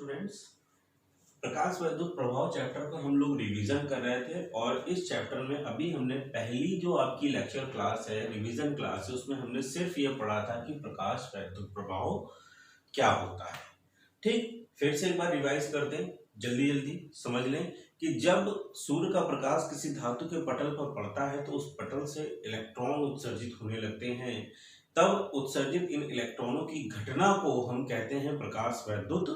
Students, प्रकाश वैद्युत प्रभाव chapter का हम लोग रिवीजन कर रहे थे और इस चैप्टर में अभी हमने पहली जो आपकी लेक्चर क्लास है, रिवीजन क्लास है, उसमें हमने सिर्फ ये पढ़ा था कि प्रकाश वैद्युत प्रभाव क्या होता है। ठीक, फिर से एक बार रिवाइज करते हैं, जल्दी जल्दी समझ लें कि जब सूर्य का प्रकाश किसी धातु के पटल पर पड़ता है तो उस पटल से इलेक्ट्रॉन उत्सर्जित होने लगते हैं। तब उत्सर्जित इन इलेक्ट्रॉनों की घटना को हम कहते हैं प्रकाश वैद्युत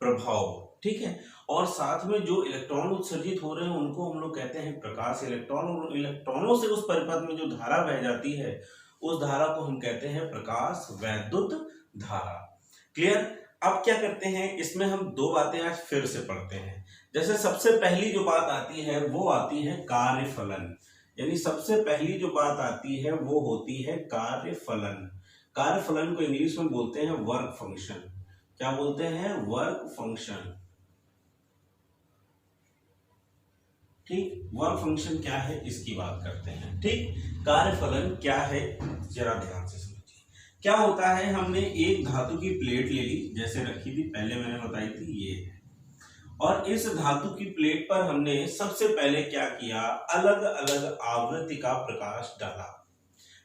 प्रभाव। ठीक है, और साथ में जो इलेक्ट्रॉन उत्सर्जित हो रहे हैं उनको हम लोग कहते हैं प्रकाश इलेक्ट्रॉन, और इलेक्ट्रॉनों से उस परिपथ में जो धारा बह जाती है उस धारा को हम कहते हैं प्रकाश वैद्युत धारा। क्लियर? अब क्या करते हैं, इसमें हम दो बातें आज फिर से पढ़ते हैं। जैसे सबसे पहली जो बात आती है वो आती है कार्यफलन, यानी सबसे पहली जो बात आती है वो होती है कार्यफलन। कार्यफलन को इंग्लिश में बोलते हैं वर्क फंक्शन। क्या बोलते हैं? Work function. ठीक, वर्क फंक्शन क्या है इसकी बात करते हैं। ठीक, कार्यफलन क्या है जरा ध्यान से समझिए। क्या होता है, हमने एक धातु की प्लेट ले ली, जैसे रखी थी पहले मैंने बताई थी ये है, और इस धातु की प्लेट पर हमने सबसे पहले क्या किया, अलग अलग आवृत्ति का प्रकाश डाला।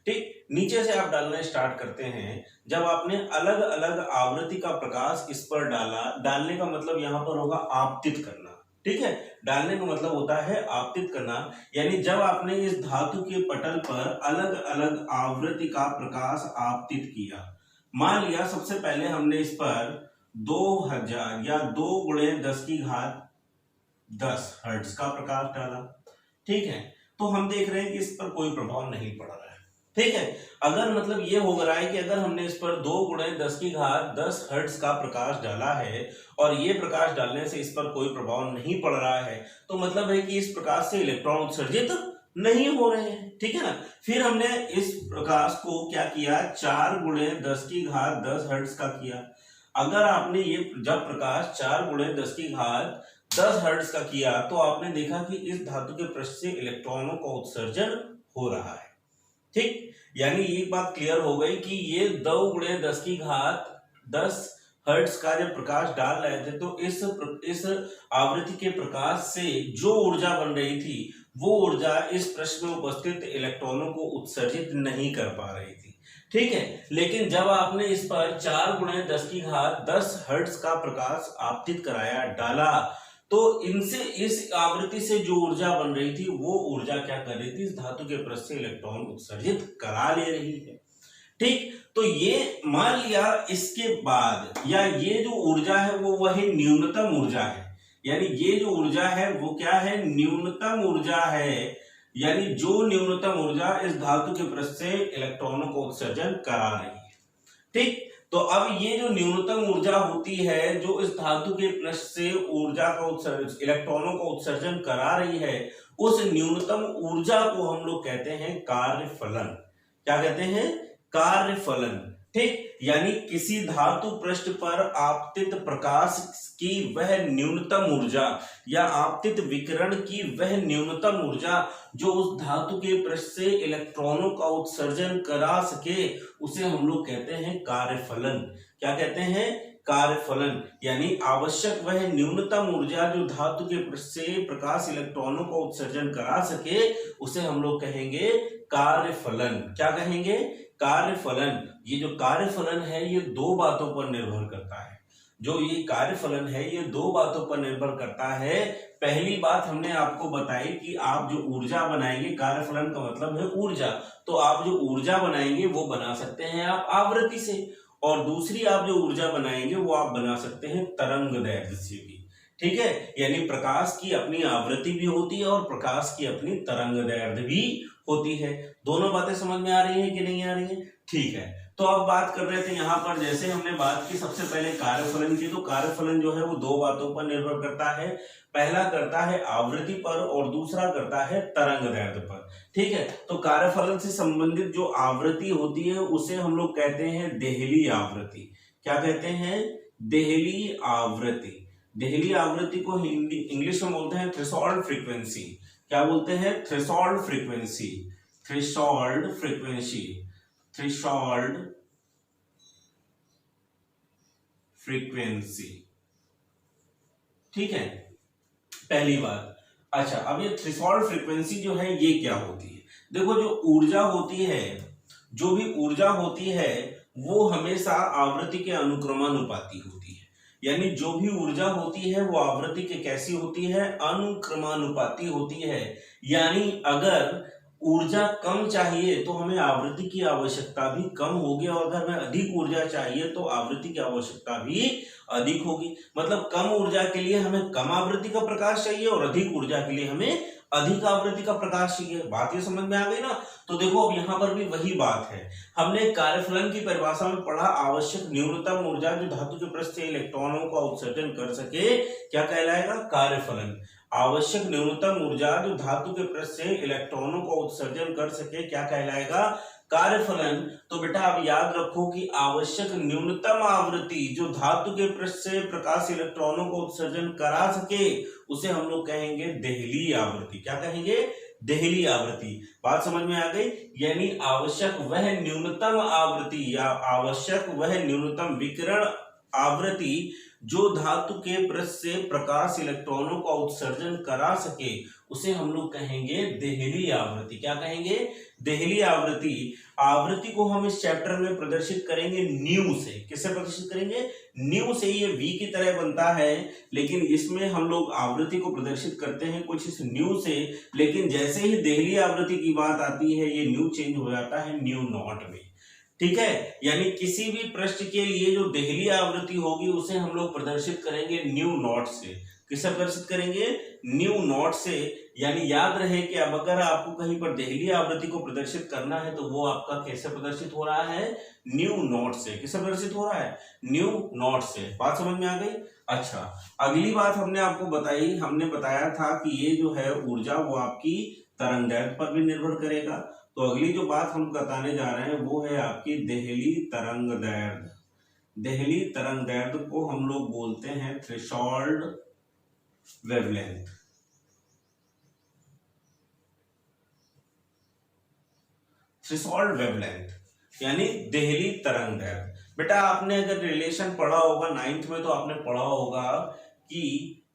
ठीक, नीचे से आप डालना स्टार्ट करते हैं। जब आपने अलग अलग आवृत्ति का प्रकाश इस पर डाला, डालने का मतलब यहां पर होगा आपतित करना। ठीक है, डालने का मतलब होता है आपतित करना, यानी जब आपने इस धातु के पटल पर अलग अलग आवृत्ति का प्रकाश आपतित किया, मान लिया सबसे पहले हमने इस पर 2000 या 2 × 10⁻10 हर्ट्ज का प्रकाश डाला। ठीक है, तो हम देख रहे हैं कि इस पर कोई प्रभाव नहीं पड़ रहा है। ठीक है, अगर मतलब ये हो रहा है कि अगर हमने इस पर 2 × 10⁻10 हर्ट्ज का प्रकाश डाला है और ये प्रकाश डालने से इस पर कोई प्रभाव नहीं पड़ रहा है, तो मतलब है कि इस प्रकाश से इलेक्ट्रॉन उत्सर्जित नहीं हो रहे हैं। ठीक है ना, फिर हमने इस प्रकाश को क्या किया, 4 × 10⁻10 हर्ट्ज का किया। अगर आपने ये जब प्रकाश 4 × 10⁻10 हर्ट्ज का किया तो आपने देखा कि इस धातु के पृष्ठ से इलेक्ट्रॉनों का उत्सर्जन हो रहा है। ठीक, यानी एक बात क्लियर हो गई कि ये 2 × 10⁻10 हर्ट्ज का जब प्रकाश डाल रहे थे तो इस आवृत्ति के प्रकाश से जो ऊर्जा बन रही थी वो ऊर्जा इस पृष्ठ में उपस्थित इलेक्ट्रॉनों को उत्सर्जित नहीं कर पा रही थी। ठीक है, लेकिन जब आपने इस पर 4 × 10⁻10 हर्ट्ज का प्रकाश आपतित कराया, डाला, तो इनसे इस आवृत्ति से जो ऊर्जा बन रही थी वो ऊर्जा क्या कर रही थी, इस धातु के पृष्ठ से इलेक्ट्रॉन उत्सर्जित करा ले रही है। ठीक, तो ये मान लिया इसके बाद, या ये जो ऊर्जा है वो वही न्यूनतम ऊर्जा है, यानी ये जो ऊर्जा है वो क्या है, न्यूनतम ऊर्जा है, यानी जो न्यूनतम ऊर्जा इस धातु के पृष्ठ से इलेक्ट्रॉनों को उत्सर्जन करा रही है। ठीक, तो अब ये जो न्यूनतम ऊर्जा होती है जो इस धातु के पृष्ठ से ऊर्जा का उत्सर्जन, इलेक्ट्रॉनों का उत्सर्जन करा रही है, उस न्यूनतम ऊर्जा को हम लोग कहते हैं कार्यफलन। क्या कहते हैं? कार्यफलन। ठीक, यानी किसी धातु पृष्ठ पर आपतित प्रकाश की वह न्यूनतम ऊर्जा या आपतित विकिरण की वह न्यूनतम ऊर्जा जो उस धातु के पृष्ठ से इलेक्ट्रॉनों का उत्सर्जन करा सके, उसे हम लोग कहते हैं कार्यफलन। क्या कहते हैं? कार्यफलन। यानी आवश्यक वह न्यूनतम ऊर्जा जो धातु के पृष्ठ से प्रकाश इलेक्ट्रॉनों का उत्सर्जन करा सके, उसे हम लोग कहेंगे कार्यफलन। क्या कहेंगे? कार्यफलन। ये जो कार्यफलन है ये दो बातों पर निर्भर करता है। जो ये कार्यफलन है ये दो बातों पर निर्भर करता है। पहली बात हमने आपको बताई कि आप जो ऊर्जा बनाएंगे, कार्यफलन का मतलब है ऊर्जा, तो आप जो ऊर्जा बनाएंगे वो बना सकते हैं आप आवृत्ति से, और दूसरी आप जो ऊर्जा बनाएंगे वो आप बना सकते हैं तरंगदैर्घ्य से भी। ठीक है, यानी प्रकाश की अपनी आवृत्ति भी होती है और प्रकाश की अपनी तरंगदैर्घ्य भी होती है। दोनों बातें समझ में आ रही है कि नहीं आ रही है? ठीक है, तो अब बात कर रहे थे यहाँ पर, जैसे हमने बात की सबसे पहले कार्यफलन की, तो कार्यफलन जो है वो दो बातों पर निर्भर करता है। पहला करता है आवृत्ति पर और दूसरा करता है तरंगदैर्घ्य पर। ठीक है, तो कार्यफलन से संबंधित जो आवृत्ति होती है उसे हम लोग कहते हैं देहली आवृत्ति। क्या कहते हैं? देहली आवृत्ति। देहली आवृत्ति को हिंदी इंग्लिश में बोलते हैं थ्रेशोल्ड फ्रीक्वेंसी। क्या बोलते हैं? Threshold frequency. Threshold frequency. Threshold frequency. ठीक है, पहली बात। अच्छा, अब ये थ्रेशोल्ड फ्रीक्वेंसी जो है ये क्या होती है? देखो, जो ऊर्जा होती है, जो भी ऊर्जा होती है वो हमेशा आवृत्ति के अनुक्रमानुपाती होती है। यानी जो भी ऊर्जा होती है वो आवृत्ति के कैसी होती है? अनुक्रमानुपाती होती है। यानी अगर ऊर्जा कम चाहिए तो हमें आवृत्ति की आवश्यकता भी कम होगी, और अगर हमें अधिक ऊर्जा चाहिए तो आवृत्ति की आवश्यकता भी अधिक होगी। मतलब कम ऊर्जा के लिए हमें कम आवृत्ति का प्रकाश चाहिए और अधिक ऊर्जा के लिए हमें अधिक आवृत्ति का प्रकाश चाहिए। बात ये समझ में आ गई ना? तो देखो, अब यहाँ पर भी वही बात है। हमने कार्यफलन की परिभाषा में पढ़ा, आवश्यक न्यूनतम ऊर्जा जो धातु के पृष्ठ से इलेक्ट्रॉनों का उत्सर्जन कर सके क्या कहलाएगा? कार्यफलन। आवश्यक न्यूनतम ऊर्जा जो धातु के पृष्ठ से इलेक्ट्रॉनों का उत्सर्जन कर सके क्या कहलाएगा? कार्यफलन। तो बेटा अब याद रखो कि आवश्यक न्यूनतम आवृत्ति जो धातु के पृष्ठ से प्रकाश इलेक्ट्रॉनों को उत्सर्जन करा सके उसे हम लोग कहेंगे देहली आवृत्ति। क्या कहेंगे? देहली आवृत्ति। बात समझ में आ गई? यानी आवश्यक वह न्यूनतम आवृत्ति या आवश्यक वह न्यूनतम विकिरण आवृत्ति जो धातु के पृष्ठ से प्रकाश इलेक्ट्रॉनों का उत्सर्जन करा सके उसे हम लोग कहेंगे देहली आवृत्ति। क्या कहेंगे? देहली आवृत्ति। आवृत्ति को हम इस चैप्टर में प्रदर्शित करेंगे न्यू से। किससे प्रदर्शित करेंगे? न्यू से। ये वी की तरह बनता है, लेकिन इसमें हम लोग आवृत्ति को प्रदर्शित करते हैं कुछ इस न्यू से। लेकिन जैसे ही देहली आवृत्ति की बात आती है ये न्यू चेंज हो जाता है न्यू नॉट में। ठीक है, यानी किसी भी पृष्ठ के लिए जो देहली आवृत्ति होगी उसे हम लोग प्रदर्शित करेंगे न्यू नॉट से। किससे प्रदर्शित करेंगे? न्यू नॉट से। यानी याद रहे कि अब अगर आपको कहीं पर देहली आवृत्ति को प्रदर्शित करना है तो वो आपका कैसे प्रदर्शित हो रहा है? न्यू नॉट से। किससे प्रदर्शित हो रहा है? न्यू नॉट से। बात समझ में आ गई? अच्छा, अगली बात हमने आपको बताई, हमने बताया था कि ये जो है ऊर्जा वो आपकी तरंगदैर्घ्य पर भी निर्भर करेगा। तो अगली जो बात हम बताने जा रहे हैं वो है आपकी देहली तरंगदैर्घ्य। देहली तरंगदैर्घ्य को हम लोग बोलते हैं थ्रेशोल्ड वेवलेंथ। थ्रेशोल्ड वेवलेंथ यानी देहली तरंगदैर्घ्य। बेटा आपने अगर रिलेशन पढ़ा होगा 9th में तो आपने पढ़ा होगा कि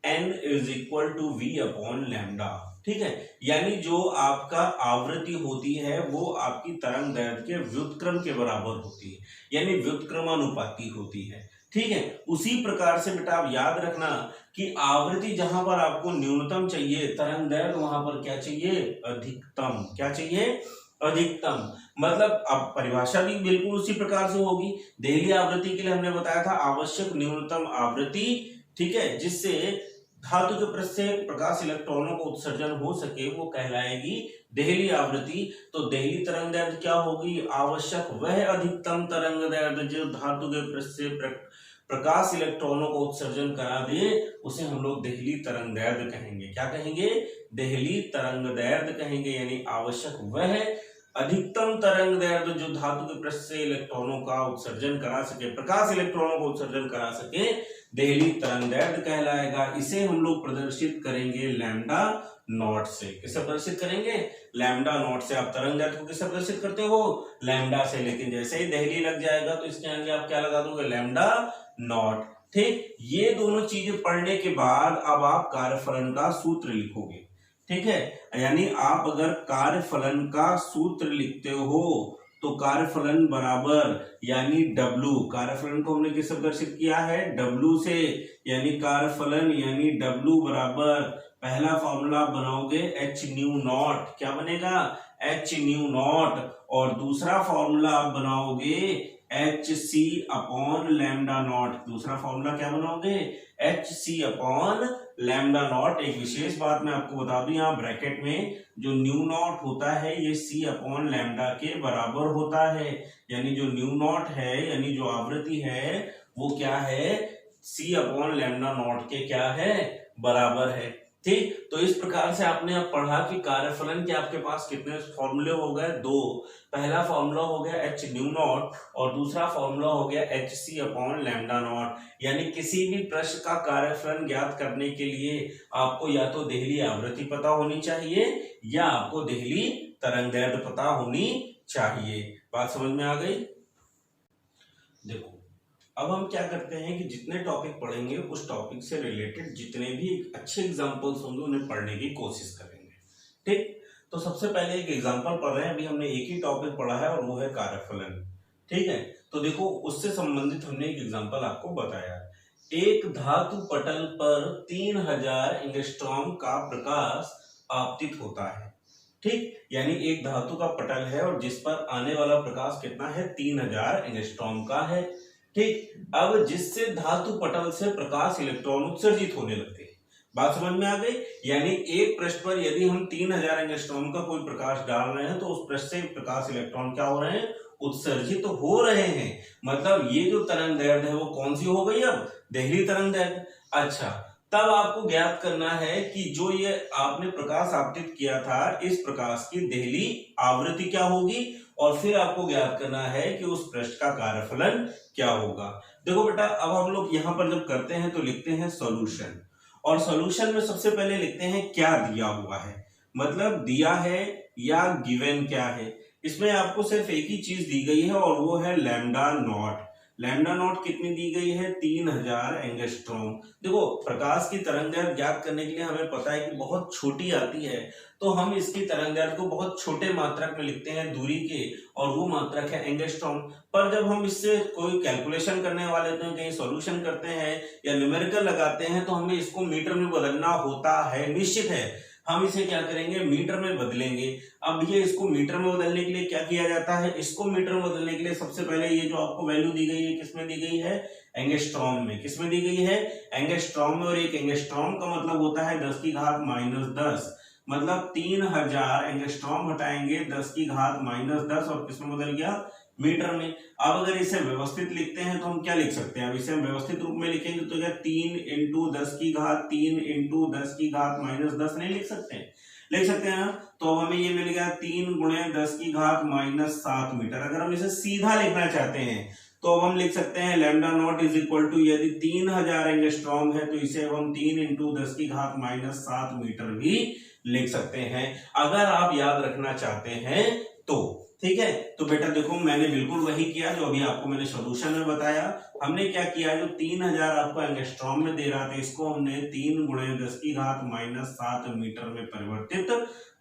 n is equal to v upon lambda. ठीक है, यानी जो आपका आवृत्ति होती है वो आपकी तरंगदैर्घ्य के व्युत्क्रम के बराबर होती है, यानी व्युत्क्रमानुपाती होती है। ठीक है, उसी प्रकार से बेटा आप याद रखना कि आवृत्ति जहां पर आपको न्यूनतम चाहिए, तरंगदैर्घ्य वहां पर क्या चाहिए? अधिकतम। क्या चाहिए? अधिकतम। मतलब अब परिभाषा भी बिल्कुल उसी प्रकार से होगी। देहली आवृत्ति के लिए हमने बताया था आवश्यक न्यूनतम आवृत्ति, ठीक है, जिससे धातु के पृष्ठ से प्रकाश इलेक्ट्रॉनों को उत्सर्जन हो सके वो कहलाएगी देहली आवृत्ति। तो देहली तरंगदैर्घ्य क्या होगी? आवश्यक वह अधिकतम तरंगदैर्घ्य जो धातु के पृष्ठ से प्रकाश इलेक्ट्रॉनों को उत्सर्जन करा दे उसे हम लोग देहली तरंगदैर्घ्य कहेंगे। क्या कहेंगे? देहली तरंगदैर्घ्य कहेंगे। यानी आवश्यक वह अधिकतम तरंगदैर्घ्य जो धातु के पृष्ठ से इलेक्ट्रॉनों का उत्सर्जन करा सके, प्रकाश इलेक्ट्रॉनों को उत्सर्जन करा सके, देहली तरंगदैर्घ्य कहलाएगा। इसे हम लोग प्रदर्शित करेंगे लैम्डा नॉट से। किससे प्रदर्शित करेंगे? लैम्डा नॉट से। आप तरंगदैर्घ्य को किससे प्रदर्शित करते हो? लैम्डा से। लेकिन जैसे ही देहली लग जाएगा तो इसके आगे आप क्या लगा दोगे? Lambda naught. ठीक, ये दोनों चीजें पढ़ने के बाद अब आप कार्यफलन का सूत्र लिखोगे। ठीक है, यानी आप अगर कार्यफलन का सूत्र लिखते हो तो कार्यफलन बराबर यानी W, कार्यफलन को हमने किससे प्रदर्शित किया है? W से। यानी कार्यफलन यानी W बराबर पहला फॉर्मूला बनाओगे H न्यू नॉट। क्या बनेगा? H new not. और दूसरा फॉर्मूला आप बनाओगे HC अपॉन लैम्डा नॉट। दूसरा फॉर्मूला क्या बनाओगे? HC upon lambda not. एक विशेष बात मैं आपको बता दूं, यहाँ ब्रैकेट में जो न्यू नॉट होता है ये C अपॉन लैम्डा के बराबर होता है। यानी जो न्यू नॉट है यानी जो आवृत्ति है वो क्या है? C अपॉन लैम्डा नॉट के क्या है? बराबर है। ठीक, तो इस प्रकार से आपने अब पढ़ा कि कार्यफलन के आपके पास कितने फॉर्मूले हो गए? 2। पहला फॉर्मूला हो गया H न्यू नॉट और दूसरा फॉर्मूला हो गया HC अपॉन लैम्डा नॉट। यानी किसी भी प्रश्न का कार्यफलन ज्ञात करने के लिए आपको या तो देहली आवृत्ति पता होनी चाहिए या आपको देहली तरंगदैर्घ्य पता होनी चाहिए। बात समझ में आ गई? देखो, अब हम क्या करते हैं कि जितने टॉपिक पढ़ेंगे उस टॉपिक से रिलेटेड जितने भी अच्छे एग्जांपल्स होंगे उन्हें पढ़ने की कोशिश करेंगे। ठीक, तो सबसे पहले एक एग्जांपल पढ़ रहे हैं। अभी हमने एक ही टॉपिक पढ़ा है और वो है कार्यफलन। ठीक है, तो देखो उससे संबंधित हमने एक एग्जांपल आपको बताया। एक धातु पटल पर 3000 एंगस्ट्रॉम का प्रकाश आपतित होता है। ठीक, यानी एक धातु का पटल है और जिस पर आने वाला प्रकाश कितना है, 3000 एंगस्ट्रॉम का है। ठीक, अब जिससे धातु पटल से प्रकाश इलेक्ट्रॉन उत्सर्जित होने लगते हैं। बात समझ में आ गई? यानी एक पृष्ठ पर यदि हम 3000 एंगस्ट्रॉम का कोई प्रकाश डाल रहे हैं तो उस पृष्ठ से प्रकाश इलेक्ट्रॉन क्या हो रहे हैं, उत्सर्जित तो हो रहे हैं। मतलब ये जो तरंग दैर्ध्य है वो कौन सी हो गई, अब देहली तरंग दैर्ध्य। अच्छा, तब आपको ज्ञात करना है कि जो ये आपने प्रकाश आपतित किया था इस प्रकाश की देहली आवृत्ति क्या होगी, और फिर आपको ज्ञात करना है कि उस पृष्ठ का कार्यफलन क्या होगा। देखो बेटा, अब हम लोग यहाँ पर जब करते हैं तो लिखते हैं सॉल्यूशन, और सॉल्यूशन में सबसे पहले लिखते हैं क्या दिया हुआ है, मतलब दिया है या गिवन क्या है। इसमें आपको सिर्फ एक ही चीज दी गई है और वो है लैम्डा नॉट। लैम्डा नॉट कितनी दी गई है, 3000 एंगस्ट्रॉम। देखो प्रकाश की तरंगदैर्घ्य ज्ञात करने के लिए हमें पता है कि बहुत छोटी आती है, तो हम इसकी तरंगदैर्घ्य को बहुत छोटे मात्रक में लिखते हैं दूरी के, और वो मात्रक है एंगस्ट्रॉम। पर जब हम इससे कोई कैलकुलेशन करने वाले होते हैं, कहीं सॉल्यूशन करते हैं या न्यूमेरिकल लगाते हैं, तो हमें इसको मीटर में बदलना होता है। निश्चित है हम इसे क्या करेंगे, मीटर में बदलेंगे। अब ये इसको मीटर में बदलने के लिए क्या किया जाता है, इसको मीटर में बदलने के लिए सबसे पहले ये जो आपको वैल्यू दी गई है किसमें दी गई है, एंगस्ट्रॉम में। किसमें दी गई है, एंगस्ट्रॉम में। और एक एंगस्ट्रॉम का मतलब होता है 10 की घात -10, मतलब 3000 एंगस्ट्रॉम हटाएंगे 10 की घात -10 और किसमें बदल गया, मीटर में। अब अगर इसे व्यवस्थित लिखते हैं तो हम क्या लिख सकते हैं, अब इसे हम व्यवस्थित रूप में लिखेंगे तो क्या 3 × 10 की घात 3 × 10 की घात -10 नहीं लिख सकते हैं, लिख सकते हैं ना। तो अब हमें ये मिल गया 3 × 10 की घात -7 मीटर। अगर हम इसे सीधा लिखना चाहते हैं तो अब हम लिख सकते हैं lambda not is equal to, यदि 3000 एंगस्ट्रॉम है तो इसे हम 3 × 10 की घात -7 मीटर भी लिख सकते हैं, अगर आप याद रखना चाहते हैं तो। ठीक है, तो बेटा देखो मैंने बिल्कुल वही किया जो अभी आपको मैंने सॉल्यूशन में बताया। हमने क्या किया, जो 3000 आपको एंगस्ट्रॉम में दे रहा था इसको हमने 3 × 10 की घात -7 मीटर में परिवर्तित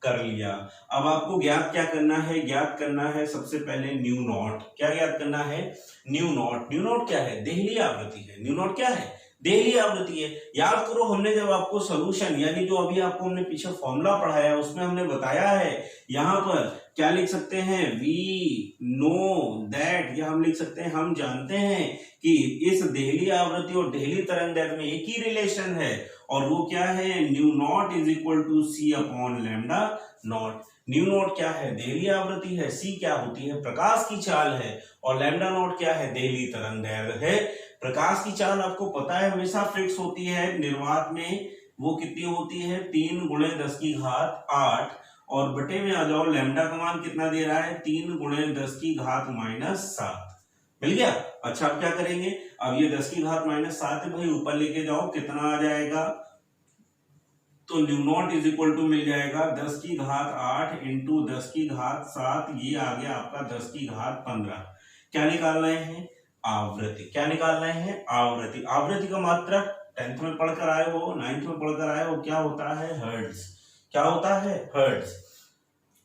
कर लिया। अब आपको ज्ञात क्या करना है, ज्ञात करना है सबसे पहले न्यू नॉट। क्या ज्ञात करना है, न्यू नॉट। न्यू नॉट क्या है, देहली आवृत्ति है। न्यू नॉट क्या है, देहली आवृत्ति है। याद करो हमने जब आपको सॉल्यूशन यानी जो अभी आपको हमने पीछे फॉर्मूला पढ़ाया उसमें हमने बताया है, यहाँ पर क्या लिख सकते हैं, वी नो दैट, या हम लिख सकते हैं हम जानते हैं कि इस देहली आवृत्ति और देहली तरंगदैर्घ्य में एक ही रिलेशन है, और वो क्या है, nu not is equal to c upon lambda not. Nu not क्या है, देहली आवृत्ति है, सी क्या होती है, प्रकाश की चाल है, और लैम्डा नॉट क्या है, देहली तरंगदैर्घ्य है। प्रकाश की चाल आपको पता है हमेशा फिक्स होती है निर्वात में, वो कितनी होती है, 3 × 10 की घात 8, और बटे में आ जाओ लैम्डा का मान कितना दे रहा है, 3 × 10 की घात -7। मिल गया। अच्छा अब क्या करेंगे, अब ये 10 की घात -7 है भाई, ऊपर लेके जाओ कितना आ जाएगा, तो nu not is equal to मिल जाएगा 10 की घात 8 × 10 की घात 7, ये आ गया आपका 10 की घात 15। क्या निकाल रहे हैं, आवृत्ति। क्या निकाल रहे हैं, आवृत्ति। आवृत्ति का मात्रक 10th में पढ़कर आए हो, 9th में पढ़कर आए हो, क्या होता है, हर्ट्ज। क्या होता है, हर्ट्ज।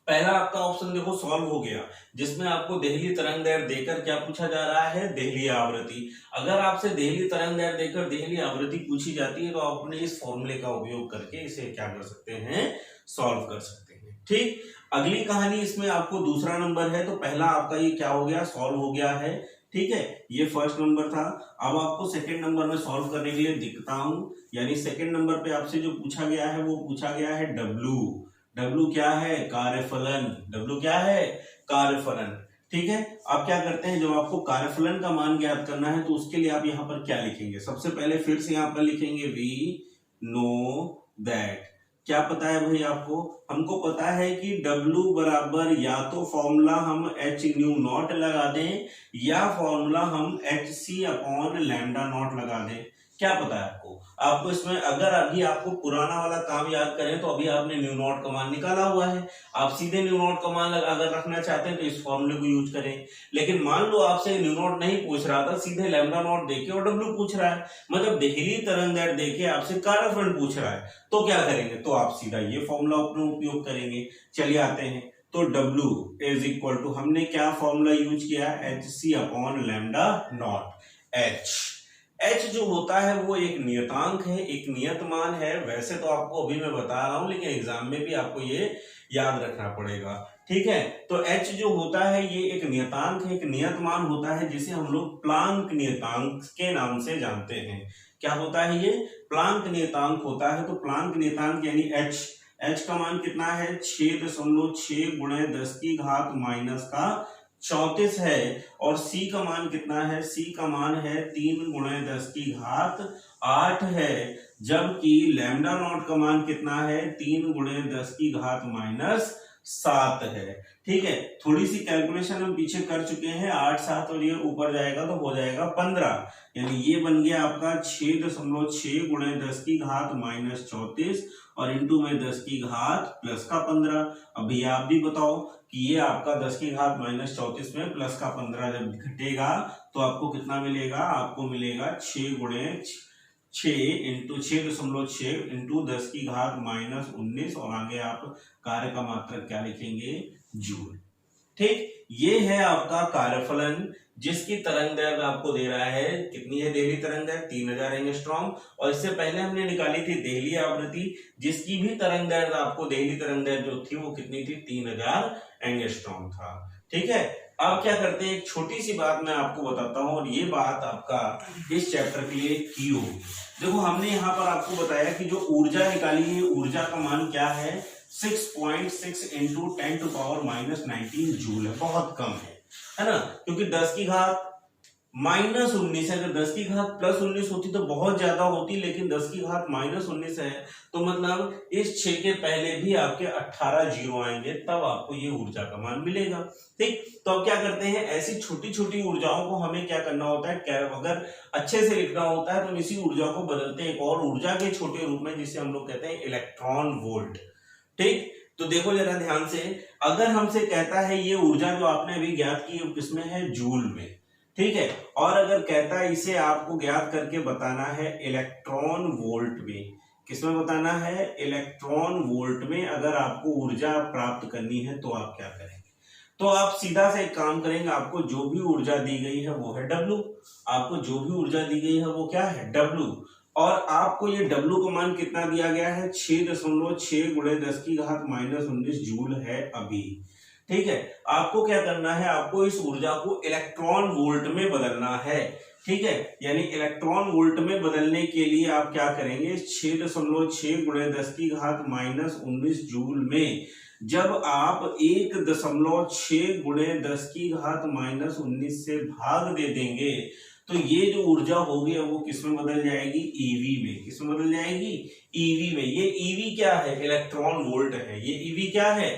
पहला आपका ऑप्शन देखो सॉल्व हो गया, जिसमें आपको देहली तरंगदैर्घ्य देकर क्या पूछा जा रहा है, देहली आवृत्ति। अगर आपसे देहली तरंगदैर्घ्य देकर देहली आवृत्ति पूछी जाती है तो आप अपने इस फॉर्मूले का उपयोग करके इसे क्या कर सकते हैं, सॉल्व कर सकते हैं। ठीक, अगली कहानी इसमें आपको दूसरा नंबर है, तो पहला आपका ये क्या हो गया, सॉल्व हो गया है। ठीक है, ये फर्स्ट नंबर था। अब आपको सेकंड नंबर में सॉल्व करने के लिए दिखता हूं, यानी सेकंड नंबर पे आपसे जो पूछा गया है वो पूछा गया है डब्लू। डब्लू क्या है, कार्यफलन। डब्लू क्या है, कार्यफलन। ठीक है, आप क्या करते हैं, जब आपको कार्यफलन का मान ज्ञात करना है तो उसके लिए आप यहाँ पर क्या लिखेंगे, सबसे पहले फिर से यहाँ पर लिखेंगे वी नो दैट। क्या पता है भाई आपको, हमको पता है कि W बराबर या तो फॉर्मूला हम h न्यू नॉट लगा दें या फॉर्मूला हम HC अपॉन लैम्डा नॉट लगा दें। क्या पता है आपको इसमें अगर अभी आपको पुराना वाला काम याद करें तो अभी आपने न्यू नॉट कमांड निकाला हुआ है, आप सीधे न्यू नॉट कमांड अगर रखना चाहते हैं तो इस फॉर्मूले को यूज करें। लेकिन मान लो आपसे न्यू नॉट नहीं पूछ रहा था, सीधे लैम्डा नॉट देके और डब्ल्यू पूछ रहा है, मतलब देहली तरंग दैर्ध्य देके आपसे कार्यफलन पूछ रहा है, तो क्या करेंगे, तो आप सीधा ये फॉर्मूला उपयोग करेंगे। चलिए आते हैं, तो W इज इक्वल टू, हमने क्या फॉर्मूला यूज किया, HC upon lambda not. H जो होता है वो एक नियतांक है, एक नियत मान है। वैसे तो आपको अभी मैं बता रहा हूं, लेकिन एग्जाम में भी आपको ये याद रखना पड़ेगा, ठीक है। तो H जो होता है ये एक नियतांक है, एक नियत मान होता है, जिसे हम लोग प्लांक नियतांक के नाम से जानते हैं। क्या होता है ये, प्लांक नियतांक होता है। तो प्लांक नियतांक यानी H का मान कितना है, 6.6 गुणे 10 की घात माइनस का 34 है। और C का मान कितना है, C का मान है 3 गुणे 10 की घात 8 है। जबकि लैम्डा नॉट का मान कितना है, 3 गुणे 10 की घात माइनस 7 है। ठीक है, थोड़ी सी कैलकुलेशन हम पीछे कर चुके हैं, 8 7 और ये ऊपर जाएगा तो हो जाएगा 15, यानी ये बन गया आपका 6.6 गुणे 10 की घात माइनस 34 और इंटू में 10 की घात प्लस का 15। अभी आप भी बताओ कि ये आपका 10 की घात माइनस 34 में प्लस का 15 जब घटेगा तो आपको कितना मिलेगा, आपको मिलेगा 6 गुणे 6 इंटू 6.6 इंटू 10 की घात माइनस 19 और आगे आप कार्य का मात्रक क्या लिखेंगे, जूल। ठीक, ये है आपका कार्यफलन जिसकी तरंग दैर्ध्य आपको दे रहा है, कितनी है देहली तरंग दैर्ध्य, 3000 एंगस्ट्रॉम। और इससे पहले हमने निकाली थी देहली आवृत्ति, जिसकी भी तरंग दैर्ध्य आपको देहली तरंग दैर्ध्य जो थी वो कितनी थी, 3000 एंगस्ट्रॉम था। ठीक है, अब क्या करते हैं, एक छोटी सी बात मैं आपको बताता हूं और ये बात आपका इस चैप्टर के लिए की होगी। देखो हमने यहाँ पर आपको बताया कि जो ऊर्जा निकाली है, ऊर्जा का मान क्या है, 6.6 into 10 to power minus 19 joule है, बहुत कम है ना, क्योंकि 10 की घात माइनस 19 है। अगर 10 की घात प्लस 19 होती तो बहुत ज्यादा होती, लेकिन 10 की घात माइनस 19 है, तो मतलब इस 6 के पहले भी आपके 18 जीरो आएंगे, तब आपको ये ऊर्जा का मान मिलेगा। ठीक, तो अब क्या करते हैं, ऐसी छोटी छोटी ऊर्जाओं को हमें क्या करना होता है, अगर अच्छे से लिखना होता है तो इसी ऊर्जा को बदलते हैं एक और ऊर्जा के छोटे रूप में, जिसे हम लोग कहते हैं इलेक्ट्रॉन वोल्ट। ठीक, तो देखो जरा ध्यान से, अगर हमसे कहता है ये ऊर्जा जो आपने अभी ज्ञात की किसमें है, जूल में, ठीक है, और अगर कहता है इसे आपको ज्ञात करके बताना है इलेक्ट्रॉन वोल्ट में, किसमें बताना है, इलेक्ट्रॉन वोल्ट में अगर आपको ऊर्जा प्राप्त करनी है तो आप क्या करेंगे, तो आप सीधा से एक काम करेंगे, आपको जो भी ऊर्जा दी गई है वो है W, आपको जो भी ऊर्जा दी गई है वो क्या है, W, और आपको ये W का मान कितना दिया गया है, 6.6 गुणे 10 की घात माइनस 19 जूल है अभी। ठीक है, आपको क्या करना है, आपको इस ऊर्जा को इलेक्ट्रॉन वोल्ट में बदलना है। ठीक है, यानी इलेक्ट्रॉन वोल्ट में बदलने के लिए आप क्या करेंगे, 6.6 गुणे 10 की घात माइनस 19 जूल में जब आप 1.6 गुणे 10 की घात माइनस 19 से भाग दे देंगे तो ये जो ऊर्जा होगी वो किसमें बदल जाएगी, ईवी में। किसमें बदल जाएगी, ईवी में। ये ईवी क्या है, इलेक्ट्रॉन वोल्ट है। ये ईवी क्या है,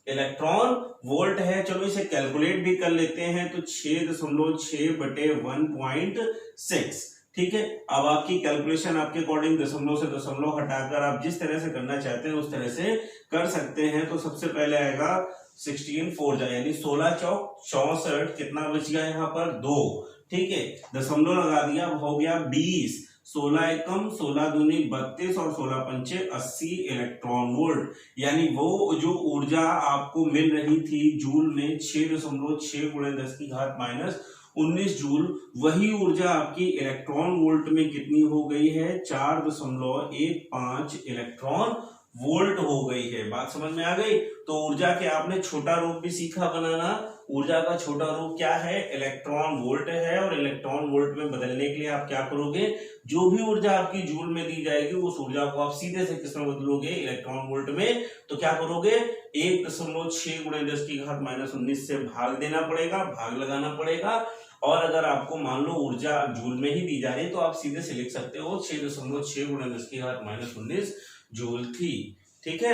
इलेक्ट्रॉन वोल्ट है। चलो इसे कैलकुलेट भी कर लेते हैं, तो 6.6 बटे 1.6। ठीक है, अब आपकी कैलकुलेशन आपके अकॉर्डिंग दशमलव से दशमलव हटाकर आप जिस तरह से करना चाहते हैं उस तरह से कर सकते हैं। तो सबसे पहले आएगा 16 4 जा यानी 16 चौक 64, कितना बच गया यहाँ पर 2। ठीक है, दशमलव लगा दिया, हो गया 20, 16 एकम 16 दूनी 32 और 16 पंचे 80 इलेक्ट्रॉन वोल्ट। यानी वो जो ऊर्जा आपको मिल रही थी जूल में 6.6 गुणे 10 की घात माइनस 19 जूल, वही ऊर्जा आपकी इलेक्ट्रॉन वोल्ट में कितनी हो गई है, 4.15 इलेक्ट्रॉन वोल्ट हो गई है। बात समझ में आ गई। तो ऊर्जा के आपने छोटा रूप भी सीखा बनाना। ऊर्जा का छोटा रूप क्या है, इलेक्ट्रॉन वोल्ट है। और इलेक्ट्रॉन वोल्ट में बदलने के लिए आप क्या करोगे, जो भी ऊर्जा आपकी जूल में दी जाएगी उस ऊर्जा को आप सीधे से किसमें बदलोगे, इलेक्ट्रॉन वोल्ट में। तो क्या करोगे, 1.6 गुणे 10 की घात माइनस 19 से भाग देना पड़ेगा, भाग लगाना पड़ेगा। और अगर आपको मान लो ऊर्जा जूल में ही दी जा रही है तो आप सीधे से लिख सकते हो 6.6 गुणे 10 की घात माइनस 19 जूल थी। ठीक है।